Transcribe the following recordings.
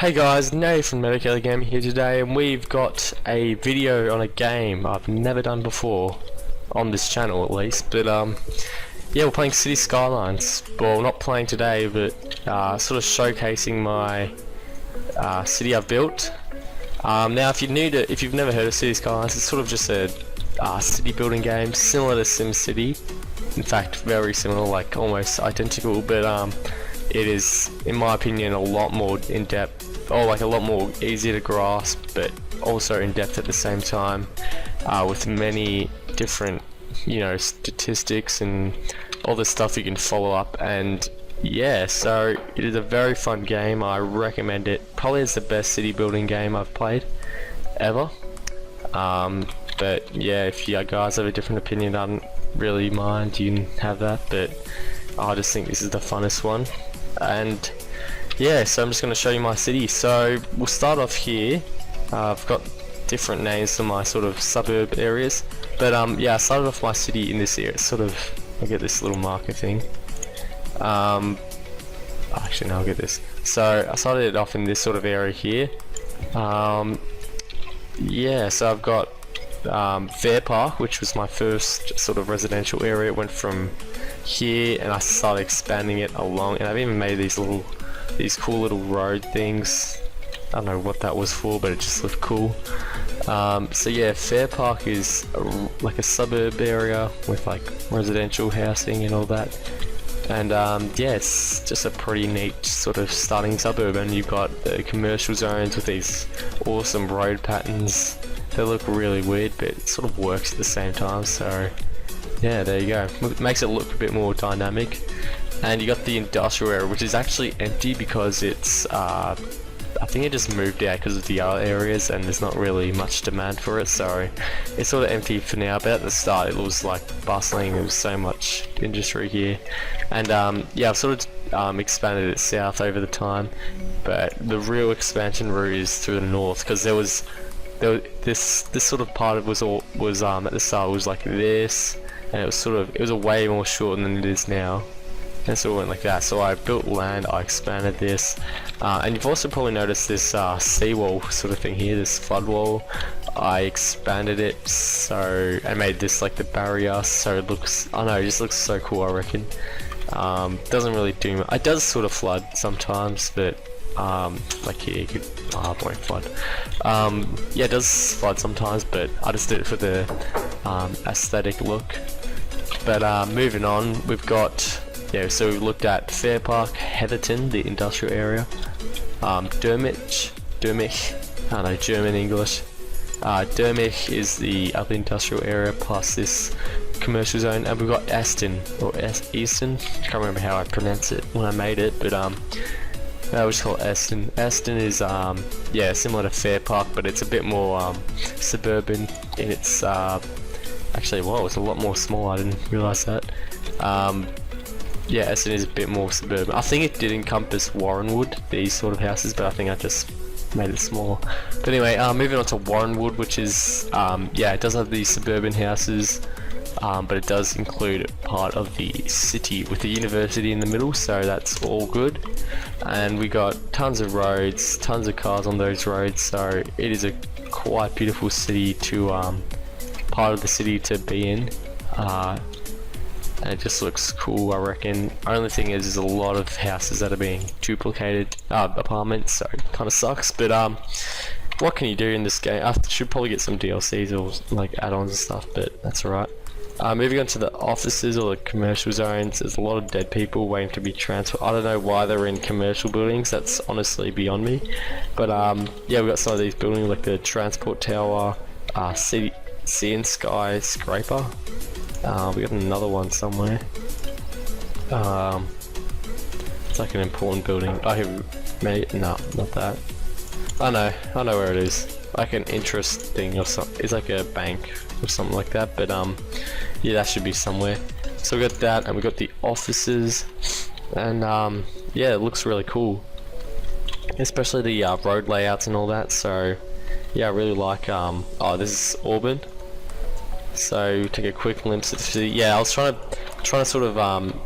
Hey guys, Nate from MEGATROPOLIS here today, and we've got a video on a game I've never done before on this channel, at least. But yeah, we're playing City Skylines. Well, not playing today, but sort of showcasing my city I've built. Now, if you've never heard of City Skylines, it's sort of just a city building game similar to SimCity. In fact, very similar, like almost identical, but it is, in my opinion, a lot more in-depth, or like a lot more easier to grasp, but also in-depth at the same time, with many different, statistics and all the stuff you can follow up. And yeah, so it is a very fun game. I recommend it. Probably is the best city building game I've played ever. But yeah, if you guys have a different opinion, I don't really mind, you can have that, but I just think this is the funnest one. And yeah, so I'm just going to show you my city. So we'll start off here. I've got different names for my sort of suburb areas, but yeah, I started off my city in this area. Sort of, I'll get this little marker thing. Actually, no, I'll get this. So I started it off in this sort of area here. Yeah, so I've got Fair Park, which was my first sort of residential area. It went from here, and I started expanding it along, and I've even made these cool little road things. I don't know what that was for, but it just looked cool. So yeah, Fair Park is like a suburb area with like residential housing and all that. And yeah, it's just a pretty neat sort of starting suburb, and you've got the commercial zones with these awesome road patterns. They look really weird, but it sort of works at the same time. So yeah, there you go. It makes it look a bit more dynamic. And you got the industrial area, which is actually empty because it's I think it just moved out because of the other areas, and there's not really much demand for it, so it's sort of empty for now. But at the start it was like bustling, there was so much industry here. And yeah, I've sort of expanded it south over the time, but the real expansion route is through the north, because this sort of part of was at the start was like this, and it was a way more short than it is now. And so it went like that. So I built land, I expanded this, and you've also probably noticed this seawall sort of thing here, this flood wall. I expanded it, so I made this like the barrier, so it looks, I don't know, it just looks so cool, I reckon. Doesn't really do much. It does sort of flood sometimes, but like here you could, it won't flood. Yeah, it does flood sometimes, but I just did it for the aesthetic look. But moving on, we've got, yeah, so we looked at Fair Park, Heatherton, the industrial area, Dermich, I don't know, German English. Dermich is the other industrial area plus this commercial zone, and we've got Aston, or Easton, can't remember how I pronounce it when I made it, but I was called Aston. Aston is yeah, similar to Fair Park, but it's a bit more suburban in its actually, wow, it's a lot more small, I didn't realise that. Yeah, Aston is a bit more suburban. I think it did encompass Warrenwood, these sort of houses, but I think I just made it smaller. But anyway, moving on to Warrenwood, which is, yeah, it does have these suburban houses, but it does include part of the city with the university in the middle, so that's all good. And we got tons of roads, tons of cars on those roads, so it is a quite beautiful city to, part of the city to be in. And it just looks cool, I reckon. Only thing is, there's a lot of houses that are being duplicated, apartments, so it kind of sucks. But what can you do in this game? I should probably get some DLCs or like add-ons and stuff, but that's alright. Moving on to the offices or the commercial zones, there's a lot of dead people waiting to be transferred. I don't know why they're in commercial buildings, that's honestly beyond me. But yeah, we've got some of these buildings like the transport tower, sea and sky scraper. We got another one somewhere. It's like an important building. No, not that. I know where it is. Like an interest thing or something. It's like a bank or something like that. But yeah, that should be somewhere. So we got that, and we got the offices, and yeah, it looks really cool, especially the road layouts and all that. So yeah, I really like. Oh, this is Auburn. So take a quick glimpse at the city. Yeah, I was trying to sort of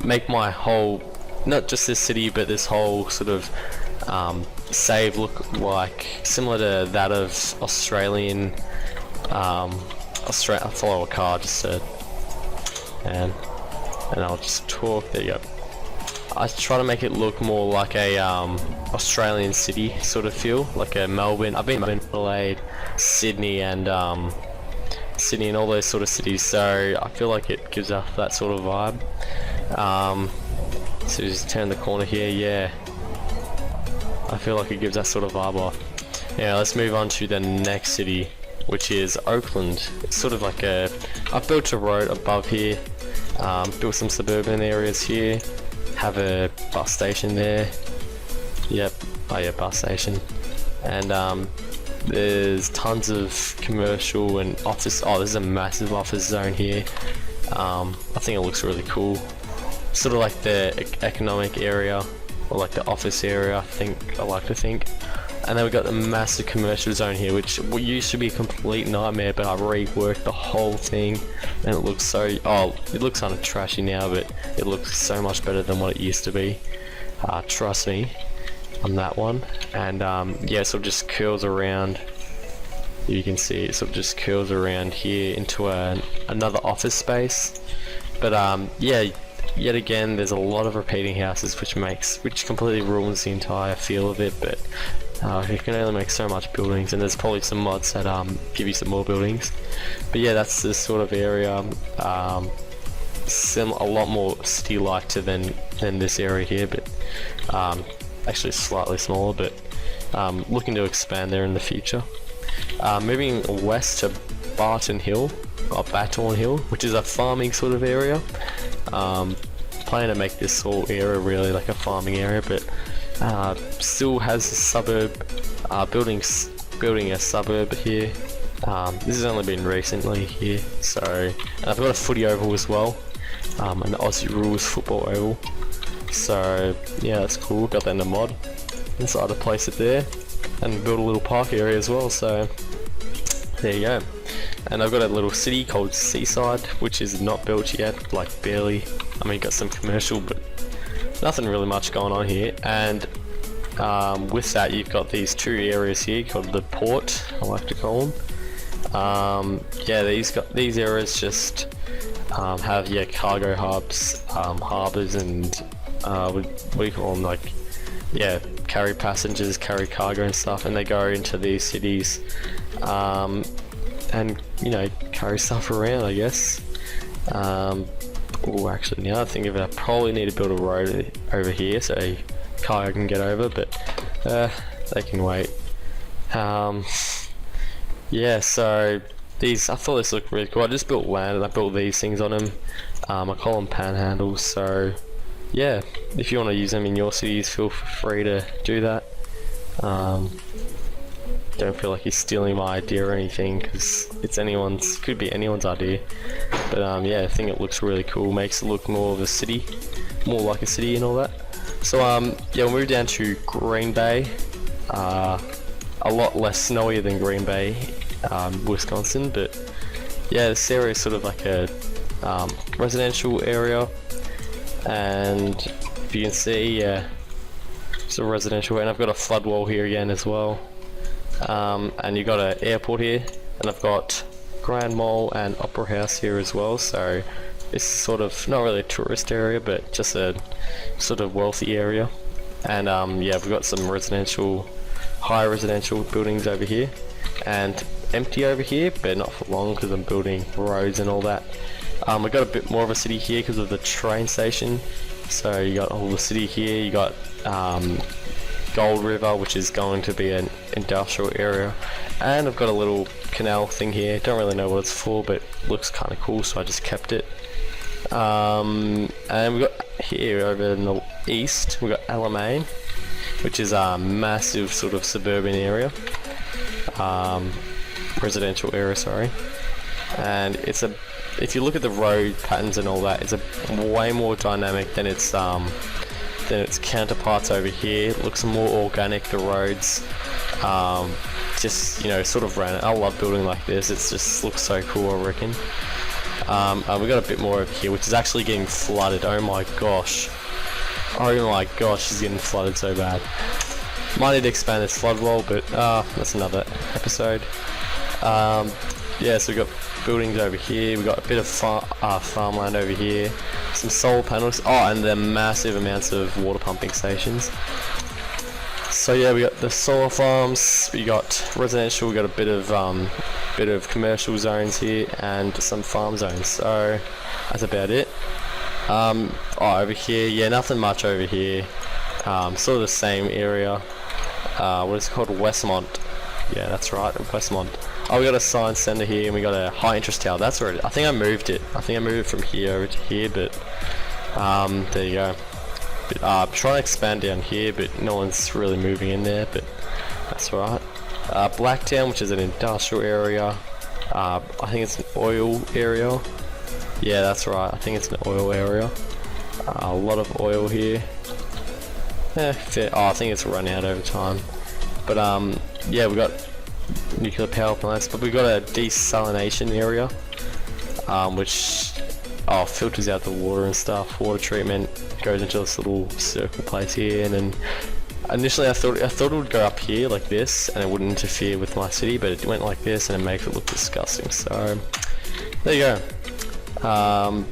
make my whole, not just this city, but this whole sort of save look like similar to that of Australian. I'll follow a car just to, and I'll just talk. There you go. I try to make it look more like a Australian city sort of feel, like a Melbourne. I've been in Adelaide, Sydney, and all those sort of cities, so I feel like it gives off that sort of vibe. So just turn the corner here, yeah. I feel like it gives that sort of vibe off. Yeah, let's move on to the next city, which is Oakland. It's sort of like I've built a road above here, built some suburban areas here, have a bus station there. Yep, oh yeah, bus station. And there's tons of commercial and office. Oh, there's a massive office zone here. I think it looks really cool. Sort of like the economic area, or like the office area, I like to think. And then we got the massive commercial zone here, which used to be a complete nightmare, but I reworked the whole thing, and it looks so, it looks kind of trashy now, but it looks so much better than what it used to be. Trust me on that one. And yeah, it sort of just curls around. You can see it sort of just curls around here into another office space. But yeah, yet again, there's a lot of repeating houses, which completely ruins the entire feel of it. But you can only make so much buildings, and there's probably some mods that give you some more buildings. But yeah, that's this sort of area. A lot more city-like than this area here, but actually slightly smaller. But looking to expand there in the future. Moving west to Barton Hill, or Baton Hill, which is a farming sort of area. Planning to make this whole area really like a farming area, but still has a suburb, building a suburb here. This has only been recently here, so, and I've got a footy oval as well, an Aussie rules football oval. So yeah, that's cool. Got that in the mod. Decided to place it there and build a little park area as well. So there you go. And I've got a little city called Seaside, which is not built yet, like barely. I mean, got some commercial, but nothing really much going on here. And with that, you've got these two areas here called the port, I like to call them. Yeah, these areas just have cargo hubs, harbours, and what do you call them? Like, yeah, carry passengers, carry cargo and stuff, and they go into these cities. And carry stuff around, I guess. Oh, actually, now I think of it, I probably need to build a road over here so cargo can get over, but they can wait. Yeah, so I thought this looked really cool. I just built land and I built these things on them. I call them panhandles. So yeah, if you want to use them in your cities, feel free to do that. Don't feel like you're stealing my idea or anything, because could be anyone's idea. But yeah, I think it looks really cool. Makes it look more of a city, more like a city and all that. So yeah, we'll move down to Green Bay. A lot less snowy than Green Bay, Wisconsin. But yeah, this area is sort of like a residential area, and if you can see, yeah, it's a residential. And I've got a flood wall here again as well. And you've got an airport here, and I've got Grand Mall and Opera House here as well. So it's sort of not really a tourist area, but just a sort of wealthy area. And yeah, we've got some high residential buildings over here, and empty over here, but not for long because I'm building roads and all that. We've got a bit more of a city here because of the train station. So you got all the city here. You got Gold River, which is going to be an industrial area, and I've got a little canal thing here. Don't really know what it's for, but looks kind of cool, so I just kept it. And we've got here over in the east, we've got Alamein, which is a massive sort of suburban area, residential area, sorry. And if you look at the road patterns and all that, it's way more dynamic than its counterparts over here. It looks more organic, the roads. Just sort of ran it. I love building like this. It just looks so cool, I reckon. We got a bit more over here, which is actually getting flooded. Oh my gosh, it's getting flooded so bad. Might need to expand this flood wall, but that's another episode. Yeah, so we've got buildings over here, we've got a bit of farmland over here, some solar panels, and the massive amounts of water pumping stations. So yeah, we got the solar farms, we got residential, we got a bit of commercial zones here, and some farm zones. So that's about it. Over here, yeah, nothing much over here. Sort of the same area. What is it called? Westmont. Yeah, that's right, Westmont. Oh, we got a science center here, and we got a high interest tower. That's where I think I moved it. I think I moved it from here over to here, but there you go. But, trying to expand down here, but no one's really moving in there. But that's alright. Blacktown, which is an industrial area. I think it's an oil area. Yeah, that's right. I think it's an oil area. A lot of oil here. Fair. I think it's run out over time. But yeah, we got nuclear power plants, but we got a desalination area, which filters out the water and stuff. Water treatment goes into this little circle place here, and then initially I thought it would go up here like this, and it wouldn't interfere with my city, but it went like this, and it makes it look disgusting. So there you go.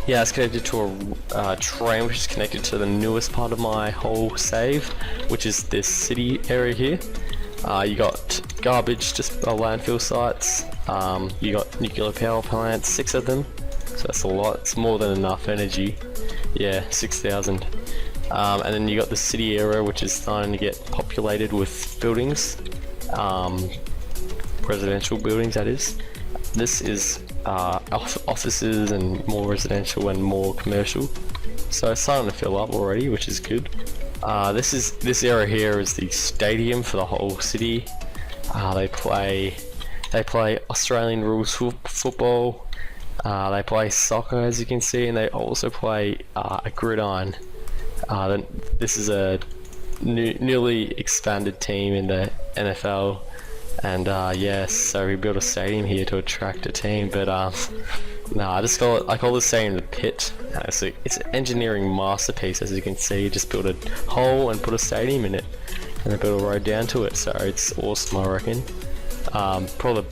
Yeah, it's connected to a train, which is connected to the newest part of my whole save, which is this city area here. You got garbage, just landfill sites. You got nuclear power plants, 6 of them. So that's a lot. It's more than enough energy. Yeah, 6,000. And then you got the city area, which is starting to get populated with buildings, residential buildings, that is. This is offices and more residential and more commercial. So it's starting to fill up already, which is good. This area here is the stadium for the whole city. They play Australian rules football. They play soccer, as you can see, and they also play a gridiron. This is a newly expanded team in the NFL. And yes, so we built a stadium here to attract a team, but I call this stadium the Pit. It's an engineering masterpiece, as you can see. Just built a hole and put a stadium in it, and they built a road down to it. So it's awesome, I reckon. Probably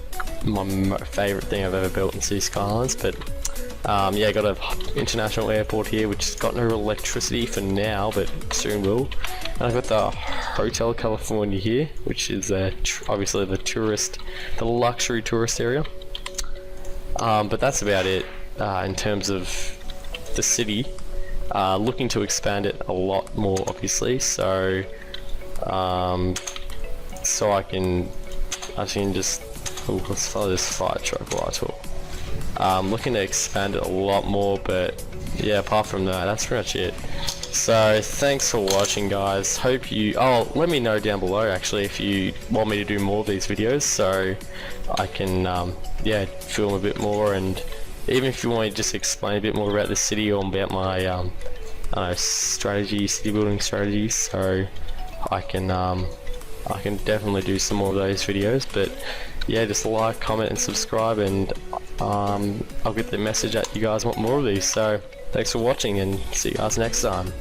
my favourite thing I've ever built in City Skylines. But yeah, got an international airport here, which has got no electricity for now, but soon will. And I've got the Hotel California here, which is obviously the luxury tourist area. But that's about it in terms of the city. Looking to expand it a lot more, obviously. So I can just let's follow this fire truck while I talk. Looking to expand it a lot more, but yeah, apart from that, that's pretty much it. So thanks for watching, guys. Hope you let me know down below actually if you want me to do more of these videos, so I can yeah, film a bit more, and even if you want to just explain a bit more about the city or about my city building strategies, so I can definitely do some more of those videos. But yeah, just like, comment and subscribe, and I'll get the message that you guys want more of these. So thanks for watching, and see you guys next time.